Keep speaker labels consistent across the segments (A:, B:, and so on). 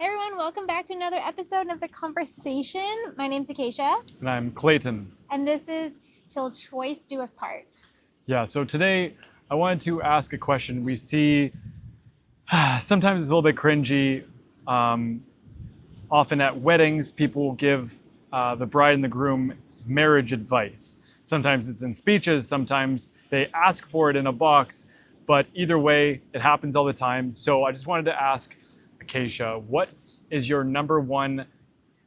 A: Hey everyone, welcome back to another episode of The Conversation. My name's Akeisha,
B: And I'm Clayton.
A: and this is Till Choice Do Us Part.
B: Yeah, so today I wanted to ask a question. We see sometimes it's a little bit cringy. Um, Often at weddings, people will give the bride and the groom marriage advice. Sometimes it's in speeches, sometimes they ask for it in a box, but either way, it happens all the time. So I just wanted to ask Acacia, what is your number one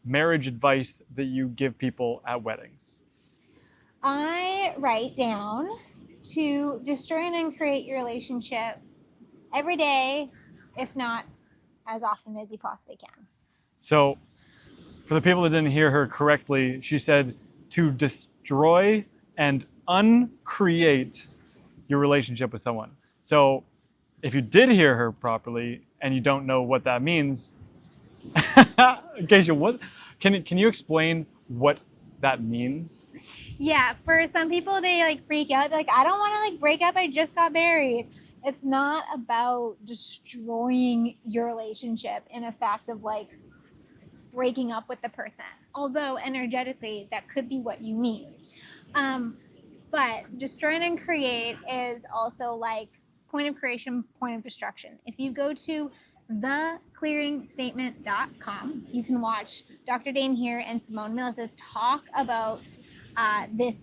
B: marriage advice that you give people at weddings?
A: I write down to destroy and uncreate your relationship every day, if not as often as you possibly can.
B: So for the people that didn't hear her correctly, she said to destroy and uncreate your relationship with someone. So if you did hear her properly and you don't know what that means, Keisha, what can you explain what that means?
A: Yeah, for some people they freak out. They're like, I don't want to break up. I just got married. It's not about destroying your relationship in a fact of breaking up with the person. Although energetically that could be what you mean. But destroy and create is also point of creation, point of destruction. If you go to theclearingstatement.com, you can watch Dr. Dane here and Simone Milas's talk about this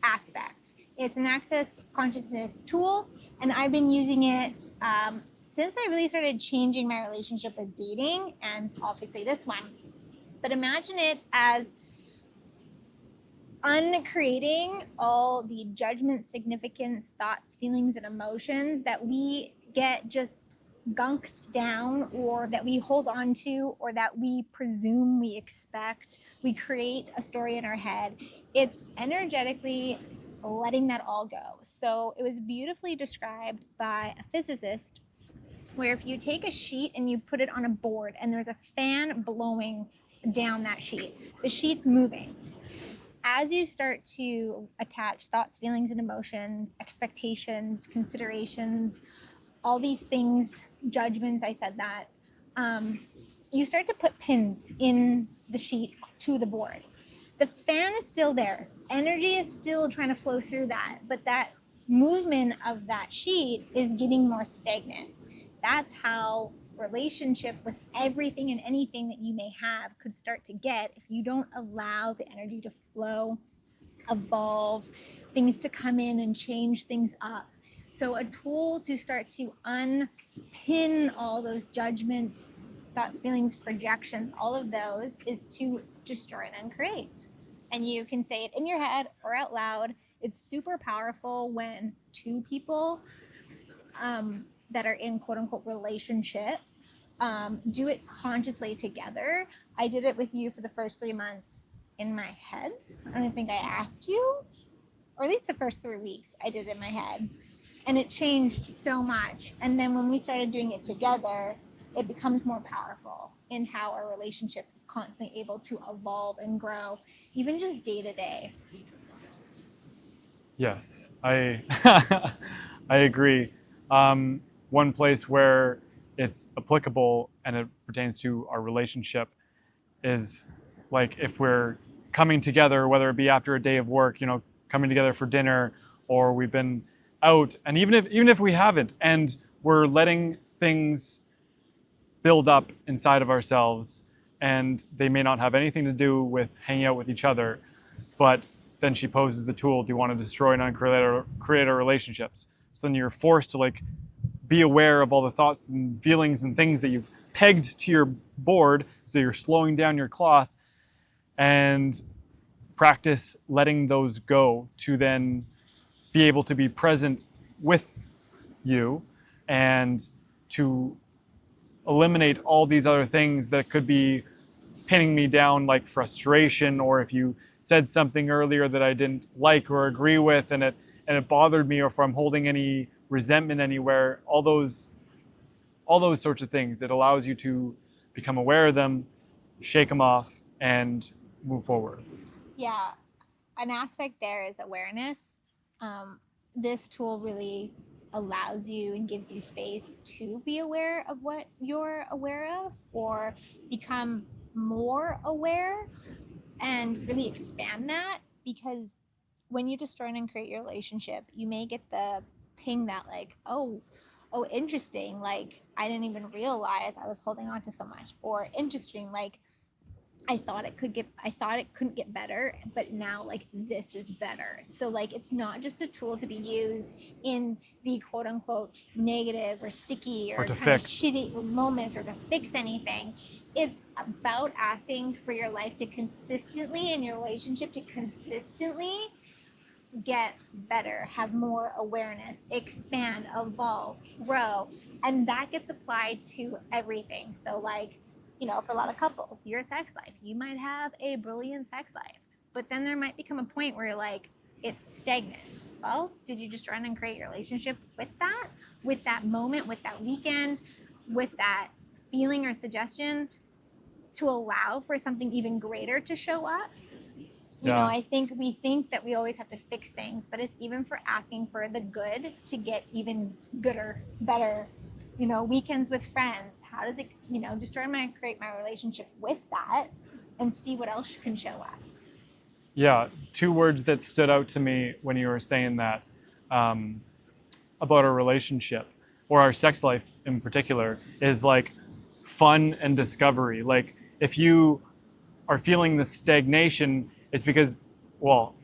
A: aspect. It's an access consciousness tool, and I've been using it since I really started changing my relationship with dating, and obviously this one. But imagine it as uncreating all the judgment, significance, thoughts, feelings, and emotions that we get just gunked down, or that we hold on to, or that we presume we expect. We create a story in our head. It's energetically letting that all go. So it was beautifully described by a physicist, where if you take a sheet and you put it on a board and there's a fan blowing down that sheet, the sheet's moving. As you start to attach thoughts, feelings, and emotions, expectations, considerations, all these things, judgments, I said that, you start to put pins in the sheet to the board. The fan is still there. Energy is still trying to flow through that, but that movement of that sheet is getting more stagnant. That's how relationship with everything and anything that you may have could start to get if you don't allow the energy to flow, evolve, things to come in and change things up. So a tool to start to unpin all those judgments, thoughts, feelings, projections, all of those, is to destroy and uncreate. And you can say it in your head or out loud. It's super powerful when two people that are in quote unquote relationship do it consciously together. I did it with you for the first 3 months in my head. I don't think I asked you, or at least the first 3 weeks I did it in my head. And it changed so much. And then when we started doing it together, it becomes more powerful in how our relationship is constantly able to evolve and grow, even just day to day.
B: Yes, I I agree. One place where it's applicable and it pertains to our relationship is like if we're coming together, whether it be after a day of work, coming together for dinner, or we've been out, and even if we haven't, and we're letting things build up inside of ourselves, and they may not have anything to do with hanging out with each other, but then she poses the tool, do you want to destroy and create our relationships? So then you're forced to be aware of all the thoughts and feelings and things that you've pegged to your board, so you're slowing down your cloth, and practice letting those go to then be able to be present with you and to eliminate all these other things that could be pinning me down, like frustration, or if you said something earlier that I didn't like or agree with, and it bothered me, or if I'm holding any resentment anywhere, all those sorts of things. It allows you to become aware of them, shake them off, and move forward.
A: Yeah, an aspect there is awareness. This tool really allows you and gives you space to be aware of what you're aware of, or become more aware and really expand that. Because when you destroy and uncreate your relationship, you may get the ping that like, oh, interesting, like I didn't even realize I was holding on to so much, or interesting, like I thought it couldn't get better, but now like this is better. So like it's not just a tool to be used in the quote unquote negative or sticky
B: Or
A: or
B: to
A: kind of
B: fix.
A: shitty moments or to fix anything. It's about asking for your life to consistently, and your relationship to consistently get better, have more awareness, expand, evolve, grow. And that gets applied to everything. So, like, for a lot of couples, your sex life, you might have a brilliant sex life, but then there might become a point where you're like, it's stagnant. Well, did you just run and create your relationship with that moment, with that weekend, with that feeling or suggestion to allow for something even greater to show up?
B: Yeah.
A: I think we think that we always have to fix things, but it's even for asking for the good to get even gooder, better. Weekends with friends. How does it, just try to create my relationship with that and see what else can show up.
B: Yeah, two words that stood out to me when you were saying that um, about our relationship or our sex life in particular is like fun and discovery. Like if you are feeling the stagnation, it's because, well,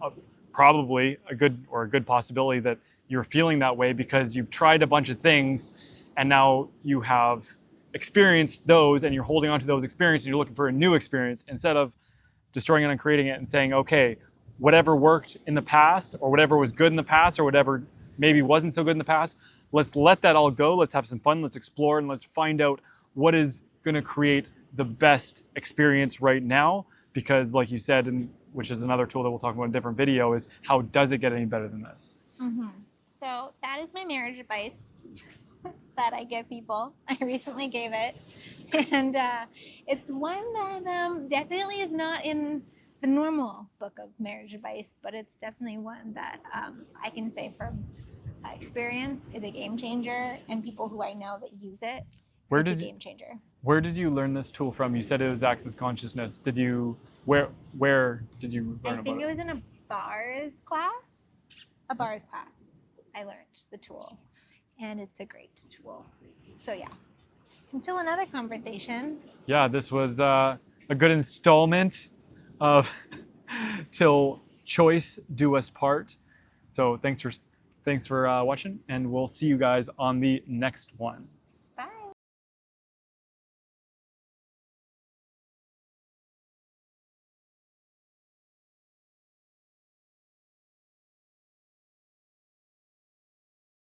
B: probably a good possibility that you're feeling that way because you've tried a bunch of things and now you have experienced those and you're holding on to those experiences and you're looking for a new experience instead of destroying it and creating it and saying, okay, whatever worked in the past or whatever was good in the past or whatever maybe wasn't so good in the past, let's let that all go. Let's have some fun. Let's explore and let's find out what is going to create the best experience right now. Because like you said, and which is another tool that we'll talk about in a different video, is how does it get any better than this?
A: Mm-hmm. So that is my marriage advice that I give people. I recently gave it, and it's one that definitely is not in the normal book of marriage advice, but it's definitely one that I can say from experience is a game changer, and people who I know that use it,
B: Where
A: it's a
B: did you,
A: game changer.
B: where did you learn this tool from? You said it was Access Consciousness. Did you where did you
A: I
B: learn about
A: think
B: it?
A: it was in a bars class. A bars class. I learned the tool, and it's a great tool. So yeah. Until another conversation.
B: Yeah, this was a good installment of Till Choice Do Us Part. So thanks for watching, and we'll see you guys on the next one.